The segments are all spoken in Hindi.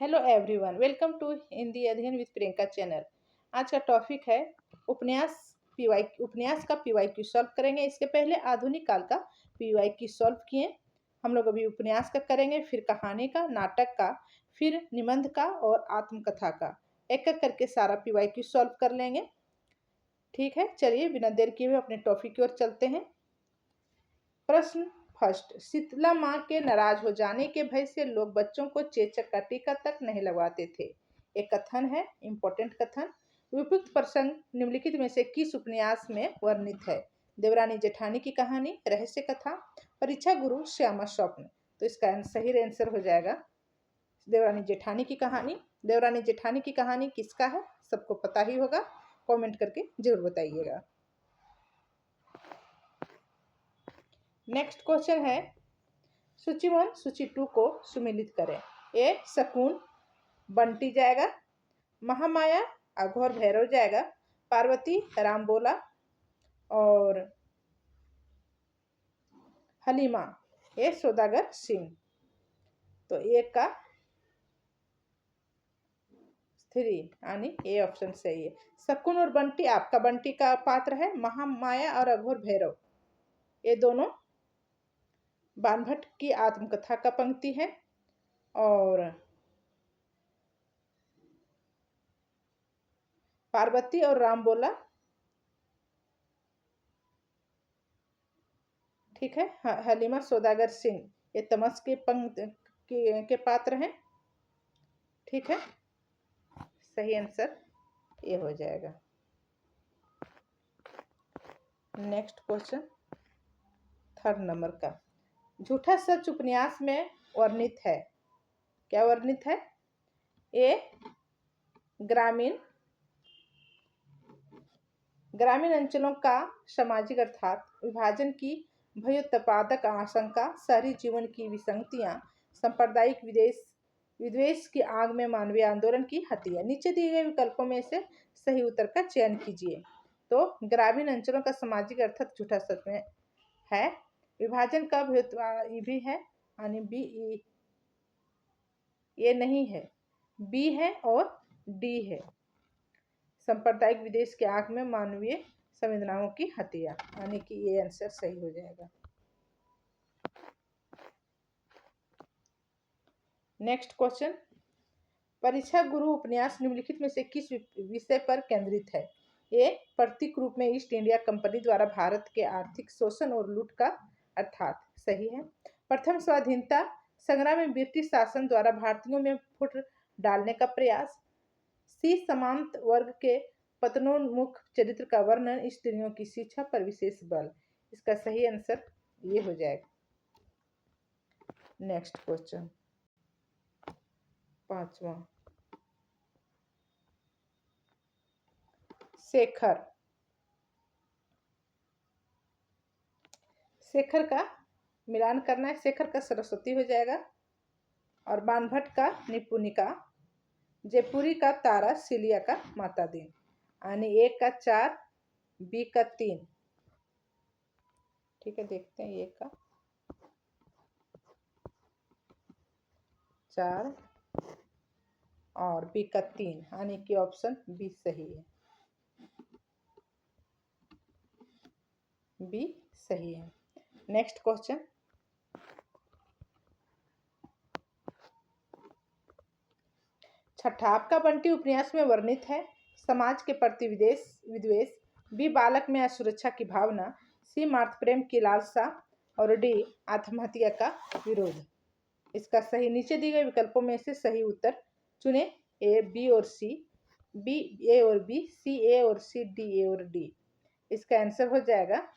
Hello everyone, welcome to Hindi अध्ययन विद प्रियंका चैनल। आज का टॉपिक है उपन्यास का पीवाईक्यू सॉल्व करेंगे। इसके पहले आधुनिक काल का पीवाईक्यू सॉल्व किए। हम लोग अभी उपन्यास का करेंगे, फिर कहानी का, नाटक का, फिर निबंध का और आत्मकथा का। एक एक करके सारा पीवाईक्यू सॉल्व कर लेंगे। ठीक है, चलिए बिना देर किए हुए अपने टॉपिक की ओर चलते हैं। प्रश्न फर्स्ट, शीतला माँ के नाराज हो जाने के भय से लोग बच्चों को चेचक का टीका तक नहीं लगवाते थे। एक कथन है, इंपॉर्टेंट कथन। उपयुक्त प्रसंग निम्नलिखित में से किस उपन्यास में वर्णित है? देवरानी जेठानी की कहानी, रहस्य कथा, परीक्षा गुरु, श्यामा स्वप्न। तो इसका सही आंसर हो जाएगा देवरानी जेठानी की कहानी। देवरानी जेठानी की कहानी किसका है? सबको पता ही होगा, कमेंट करके जरूर बताइएगा। नेक्स्ट क्वेश्चन है, सूची 1 सूची 2 को सुमेलित करें। ए शकुन बंटी जाएगा, महामाया अघोर भैरव जाएगा, पार्वती रामबोला और हलीमा ये सौदागर सिंह। तो ए का 3 यानी ए ऑप्शन सही है। शकुन और बंटी, आपका बंटी का पात्र है, महामाया और अघोर भैरव ये दोनों बानभट्ट की आत्मकथा का पंक्ति है। और पार्वती और रामबोला, ठीक है, हलीमा सौदागर सिंह ये तमस के के पात्र हैं। ठीक है, सही आंसर ये हो जाएगा। नेक्स्ट क्वेश्चन, थर्ड नंबर का, झूठा सच उपन्यास में वर्णित है। क्या वर्णित है? ए ग्रामीण अंचलों का सामाजिक अर्थात विभाजन की भयोत्पादक आशंका, शहरी जीवन की विसंगतियां, सांप्रदायिक विद्वेष की आग में मानवीय आंदोलन की हत्या। नीचे दिए गए विकल्पों में से सही उत्तर का चयन कीजिए। तो ग्रामीण अंचलों का सामाजिक अर्थात झूठा सच में है, विभाजन का ये भी है, यानी बी ये नहीं है, बी है और डी है, सांप्रदायिक विदेश के आंख में मानवीय संवेदनाओं की हत्या, यानी कि ये आंसर सही हो जाएगा। नेक्स्ट क्वेश्चन, परीक्षा गुरु उपन्यास निम्नलिखित में से किस विषय पर केंद्रित है? ये प्रतीक रूप में ईस्ट इंडिया कंपनी द्वारा भारत के आर्थिक शोषण और लूट का अर्थात सही है। प्रथम स्वाधीनता संग्राम में ब्रिटिश शासन द्वारा भारतीयों में फुट डालने का प्रयास। सी समांत वर्ग के पतनोन्मुख चरित्र का वर्णन, स्त्रियों की शिक्षा पर विशेष बल। इसका सही आंसर ये हो जाएगा। नेक्स्ट क्वेश्चन, पांचवा, शेखर का मिलान करना है। शेखर का सरस्वती हो जाएगा, और बानभट्ट का निपुणिका, जयपुरी का तारा, सिलिया का माता दिन। यानी ए का 4, बी का 3। ठीक है, देखते हैं ए का 4 और बी का 3, यानी कि ऑप्शन बी सही है। बी सही है। नेक्स्ट क्वेश्चन, छठा, आपका बंटी उपन्यास में वर्णित है। समाज के प्रति विद्वेष, बी बालक में असुरक्षा की भावना, सी मार्थ प्रेम की लालसा और डी आत्महत्या का विरोध। इसका सही नीचे दिए गए विकल्पों में से सही उत्तर चुने। ए, बी और सी, बी ए और बी, सी ए और सी, डी ए और डी। इसका आंसर हो जाएगा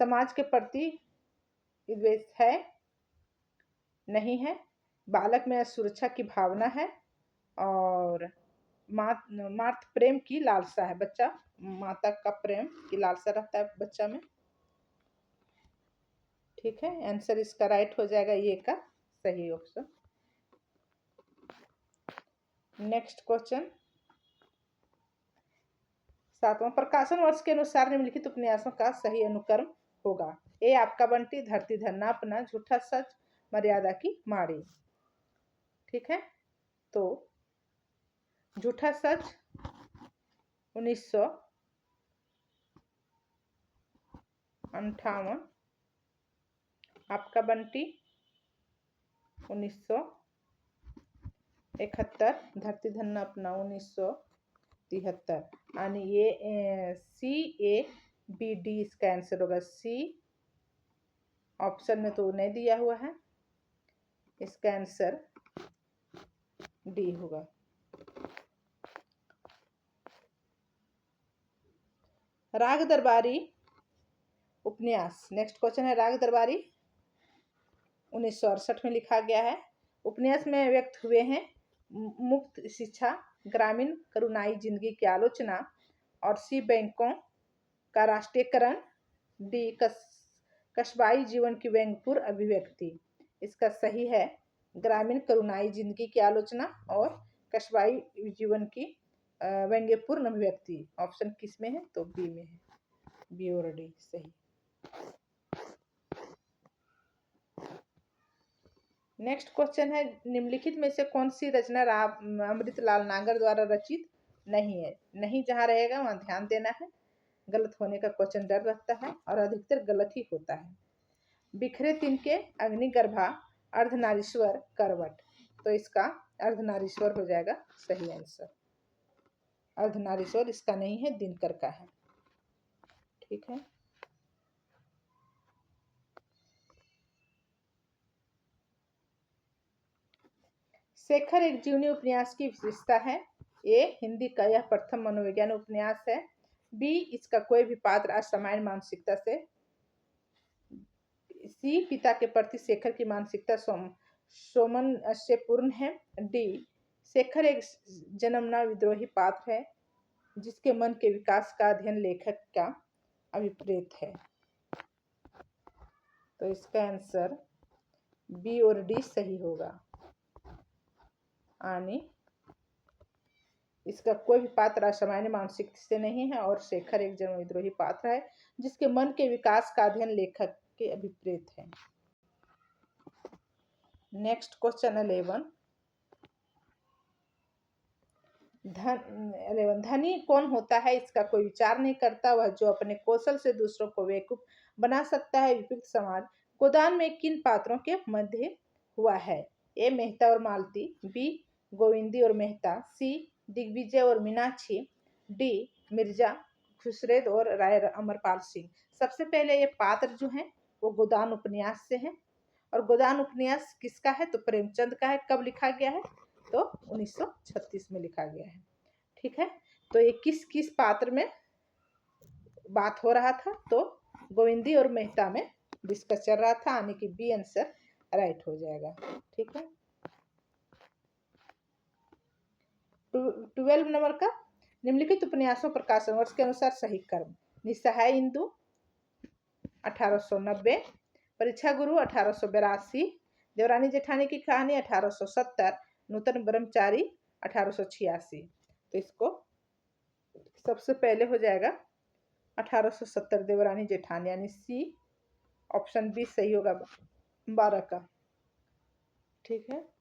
समाज के प्रति विद्वेष है, नहीं है, बालक में असुरक्षा की भावना है, और मातृ प्रेम की लालसा है। बच्चा माता का प्रेम की लालसा रहता है बच्चा में। ठीक है, आंसर इसका राइट हो जाएगा, ये का सही ऑप्शन। नेक्स्ट क्वेश्चन, सातवां, प्रकाशन वर्ष के अनुसार निम्नलिखित उपन्यासों का सही अनुक्रम होगा। ए आपका बंटी, धरती धरना अपना, झूठा सच, मर्यादा की माड़ी। ठीक है, तो झूठा सच 1958, आपका बंटी 1971, धरती धन्ना अपना 1973 आणि ये CABD इसका आंसर होगा। सी ऑप्शन में तो नहीं दिया हुआ है, इसका आंसर डी होगा। राग दरबारी उपन्यास, नेक्स्ट क्वेश्चन है। राग दरबारी 1968 में लिखा गया है। उपन्यास में व्यक्त हुए हैं मुक्त शिक्षा, ग्रामीण करुणाई जिंदगी की आलोचना, और सी बैंकों का राष्ट्रीयकरण, डी कस्बाई जीवन की व्यंग्यपूर्ण अभिव्यक्ति। इसका सही है ग्रामीण करुणाई जिंदगी की आलोचना और कस्बाई जीवन की व्यंग्यपूर्ण अभिव्यक्ति। ऑप्शन किस में है तो बी में है, बी और डी सही। नेक्स्ट क्वेश्चन है, निम्नलिखित में से कौन सी रचना अमृतलाल नागर द्वारा रचित नहीं है। नहीं जहाँ रहेगा वहाँ ध्यान देना है, गलत होने का क्वेश्चन डर रहता है और अधिकतर गलत ही होता है। बिखरे तिनके, अग्निगर्भा, अर्धनारीश्वर, करवट। तो इसका अर्धनारीश्वर हो जाएगा सही आंसर। अर्धनारीश्वर इसका नहीं है, दिनकर का है। ठीक है, शेखर एक जीवनी उपन्यास की विशेषता है। ए हिंदी का यह प्रथम मनोविज्ञान उपन्यास है। बी इसका कोई भी पात्र असामान्य मानसिकता से। सी पिता के प्रति शेखर की मानसिकता सोमन से पूर्ण है। डी शेखर एक जन्मना विद्रोही पात्र है जिसके मन के विकास का अध्ययन लेखक का अभिप्रेत है। तो इसका आंसर बी और डी सही होगा। आने इसका कोई भी पात्र असामान्य मानसिक से नहीं है और शेखर एक जन्म विद्रोही पात्र है जिसके मन के विकास का अध्ययन लेखक के अभिप्रेत है। Next question 11। धनी कौन होता है, इसका कोई विचार नहीं करता, वह जो अपने कौशल से दूसरों को बेवकूफ बना सकता है। विपरीत समाज गोदान में किन पात्रों के मध्य हुआ है। ए मेहता और मालती, बी गोविंदी और मेहता, सी दिग्विजय और मीनाक्षी, डी मिर्जा खुसरेद और राय अमरपाल सिंह। सबसे पहले ये पात्र जो हैं वो गोदान उपन्यास से हैं और गोदान उपन्यास किसका है तो प्रेमचंद का है। कब लिखा गया है तो 1936 में लिखा गया है। ठीक है, तो ये किस किस पात्र में बात हो रहा था तो गोविंदी और मेहता में डिस्कस चल रहा था, यानी कि बी आंसर राइट हो जाएगा। ठीक है, 12 नंबर का, निम्नलिखित उपन्यासों प्रकाशन वर्ष के अनुसार सही क्रम। निस्सहाय इंदु 1890, परीक्षा गुरु 1882, देवरानी जेठानी की कहानी 1870, नूतन ब्रह्मचारी 1886। तो इसको सबसे पहले हो जाएगा 1870 देवरानी जेठानी, यानी सी ऑप्शन बी सही होगा 12 का। ठीक है,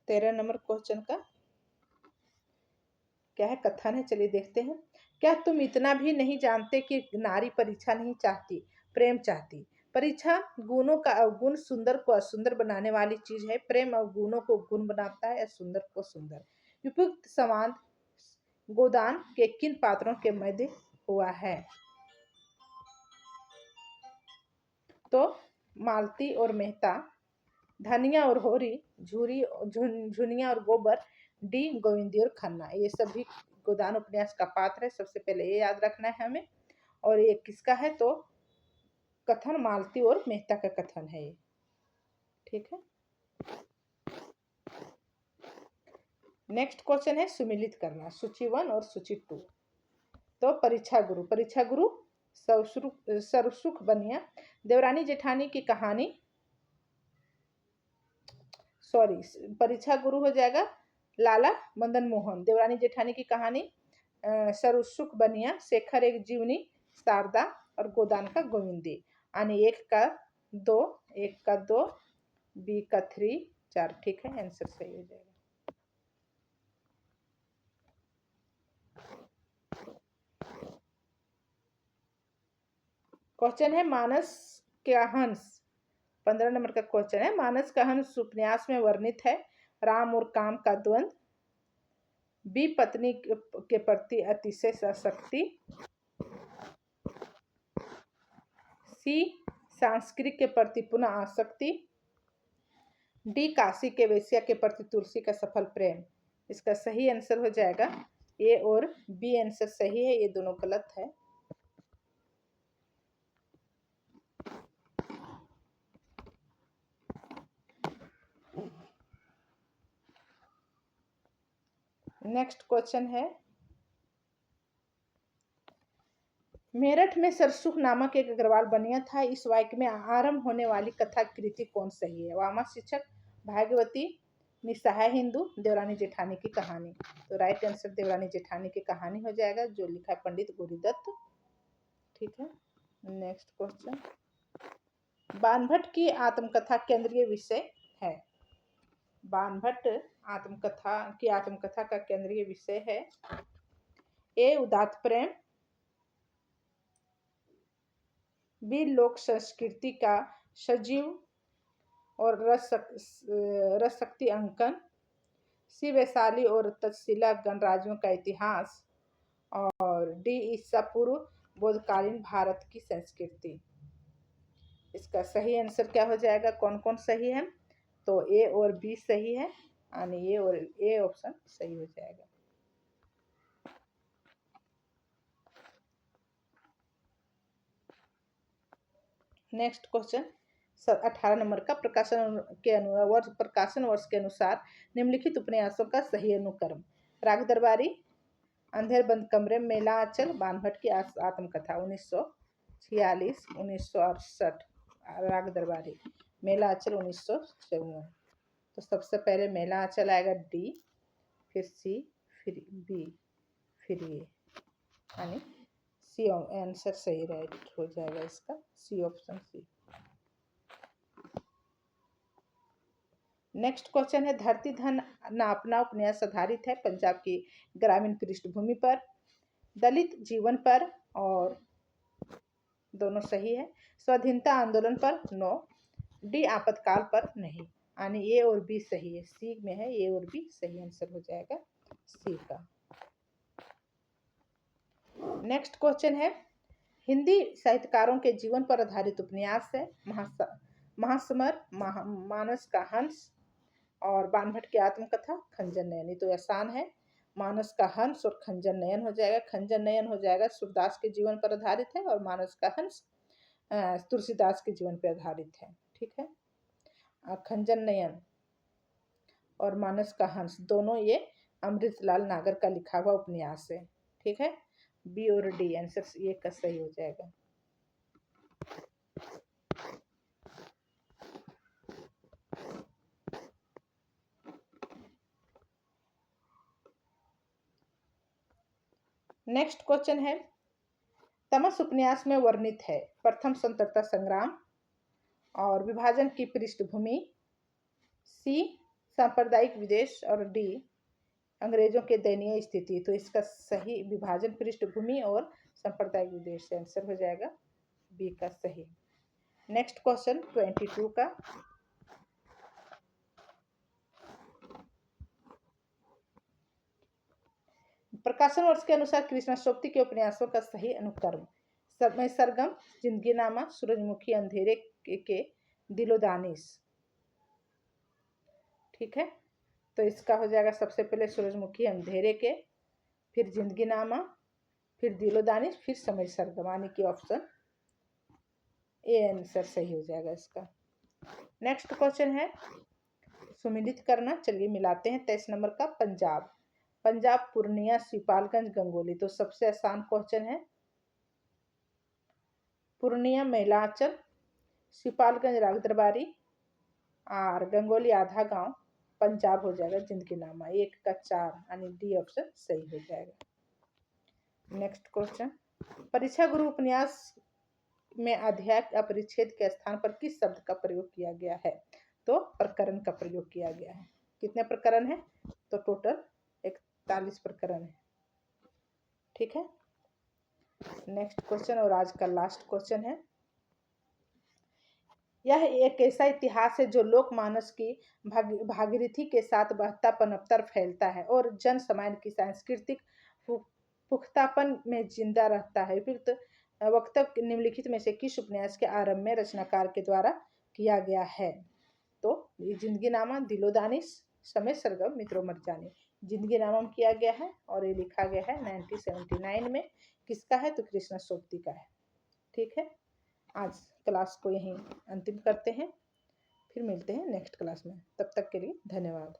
13 नंबर क्वेश्चन का क्या है, कथन है, चलिए देखते हैं। क्या तुम इतना भी नहीं जानते कि नारी परीक्षा नहीं चाहती, प्रेम चाहती। परीक्षा गुणों का अवगुण, सुंदर को असुंदर बनाने वाली चीज है। प्रेम अवगुणों को गुण बनाता है, सुंदर को सुंदर। उपयुक्त संवाद गोदान के किन पात्रों के मध्य हुआ है तो मालती और मेहता, धनिया और होरी, झुनिया और गोबर, डी गोविंदी और खन्ना। ये सभी गोदान उपन्यास का पात्र है, सबसे पहले ये याद रखना है हमें। और ये किसका है तो कथन मालती और मेहता का कथन है ये। ठीक है, नेक्स्ट क्वेश्चन है सुमिलित करना, सूची 1 और सूची 2। तो परीक्षा गुरु सरसुख बनिया, देवरानी जेठानी की कहानी, सॉरी परीक्षा गुरु हो जाएगा लाला मदन मोहन, देवरानी जेठानी की कहानी सरसुख बनिया, शेखर एक जीवनी, शारदा और गोदान का गोविंदी। यानी 1 का 2, 1 का 2, बी का 3, 4। ठीक है, आंसर सही हो जाएगा। क्वेश्चन है मानस का हंस। 15 नंबर का क्वेश्चन है, मानस का हंस उपन्यास में वर्णित है राम और काम का द्वंद, बी पत्नी के प्रति अतिशय आसक्ति, सी सांस्कृतिक के प्रति पुनः आसक्ति, डी काशी के वेश्या के प्रति तुलसी का सफल प्रेम। इसका सही आंसर हो जाएगा ए और बी आंसर सही है, ये दोनों गलत है। नेक्स्ट क्वेश्चन है, मेरठ में सरसुख नामक एक अग्रवाल बनिया था, इस वाक्य में आरंभ होने वाली कथा कृति कौन सही है? वामा शिक्षक, भाग्यवती, निस्सहाय हिंदू, देवरानी जेठानी की कहानी। तो राइट आंसर देवरानी जेठानी की कहानी हो जाएगा, जो लिखा है पंडित गुरुदत्त। ठीक है, नेक्स्ट क्वेश्चन, बाणभट्ट की आत्मकथा केंद्रीय विषय है। बाणभट्ट आत्मकथा का केंद्रीय विषय है ए उदात्त प्रेम, बी लोक संस्कृति का सजीव और रस शक्ति अंकन, सी वैशाली और तक्षशिला गणराज्यों का इतिहास, और डी ईसा पूर्व बोधकालीन भारत की संस्कृति। इसका सही आंसर क्या हो जाएगा? कौन कौन सही है? तो ए और बी सही है, यानी ए ऑप्शन सही हो जाएगा। नेक्स्ट क्वेश्चन 18 नंबर का, प्रकाशन वर्ष के अनुसार निम्नलिखित उपन्यासों का सही अनुक्रम। राग दरबारी, अंधेर बंद कमरे, मेला आंचल, बाणभट्ट की आत्मकथा। 1946, 1968 राग दरबारी, मेला आंचल 1954। तो सबसे पहले मेला आंचल आएगा डी, फिर सी, फिर बी, फिर ए, यानी सी आंसर सही राइट हो जाएगा इसका, C option C. Next question है, धरती धन नापना उपन्यास आधारित है पंजाब की ग्रामीण पृष्ठभूमि पर, दलित जीवन पर, और दोनों सही है, स्वाधीनता आंदोलन पर नो, डी आपातकाल पर नहीं, यानी ए और बी सही है, सी में है ए और बी सही आंसर हो जाएगा सी का। नेक्स्ट क्वेश्चन है, हिंदी साहित्यकारों के जीवन पर आधारित उपन्यास है महासमर, मानस का हंस, और बाणभट्ट की आत्मकथा, खंजर नयन। तो आसान है, मानस का हंस और खंजर नयन हो जाएगा। खंजर नयन हो जाएगा सूरदास के जीवन पर आधारित है, और मानस का हंस तुलसीदास के जीवन पर आधारित है। ठीक है, खंजर नयन और मानस का हंस दोनों ये अमृतलाल नागर का लिखा हुआ उपन्यास है। ठीक है, बी और डी आंसर ये का सही हो जाएगा। नेक्स्ट क्वेश्चन है, तमस उपन्यास में वर्णित है प्रथम स्वतंत्रता संग्राम, और विभाजन की पृष्ठभूमि, सी सांप्रदायिक विदेश, और डी अंग्रेजों के दयनीय स्थिति। तो इसका सही विभाजन पृष्ठभूमि और सांप्रदायिक विदेश से आंसर हो जाएगा बी का सही। नेक्स्ट क्वेश्चन 22 का, प्रकाशन वर्ष के अनुसार कृष्णा सोप्ती के उपन्यासों का सही अनुक्रम। समय सरगम, जिंदगीनामा, सूरजमुखी, अंधेरे के दिलोदानिश। ठीक है, तो इसका हो जाएगा सबसे पहले सूरजमुखी अंधेरे के, फिर जिंदगीनामा, फिर दिलोदानिश, फिर समय सरगम, यानी कि ऑप्शन ए आंसर सही हो जाएगा इसका। नेक्स्ट क्वेश्चन है, सुमिलित करना, चलिए मिलाते हैं। 23 नंबर का, पंजाब पूर्णिया, सिपालगंज, गंगोली। तो सबसे आसान क्वेश्चन है, पूर्णिया मेला आंचल, सिपालगंज राग दरबारी, और गंगोली आधा गांव, पंजाब हो जाएगा जिंदगीनामा। 1 का 4, यानी डी ऑप्शन सही हो जाएगा। नेक्स्ट क्वेश्चन, परीक्षा गुरु उपन्यास में अध्याय अपरिच्छेद के स्थान पर किस शब्द का प्रयोग किया गया है? तो प्रकरण का प्रयोग किया गया है। कितने प्रकरण है? तो टोटल 41 प्रकरण है। ठीक है, नेक्स्ट क्वेश्चन और आज का लास्ट क्वेश्चन है। यह एक ऐसा इतिहास है जो लोकमानस की भागीरथी के साथ बहता पनपता फैलता है और जन समाज की सांस्कृतिक पुख्तापन में जिंदा रहता है। उपयुक्त वक्तव्य निम्नलिखित में से किस उपन्यास के आरंभ में रचनाकार के द्वारा किया गया है? तो ये जिंदगी नामा, दिलो दानिश, समय सरगम, मित्रों मरजानी। जिंदगी नामा में किया गया है और ये लिखा गया है 1979 में। किसका है? तो कृष्णा सोबती का है। ठीक है, आज क्लास को यहीं अंतिम करते हैं, फिर मिलते हैं नेक्स्ट क्लास में। तब तक के लिए धन्यवाद।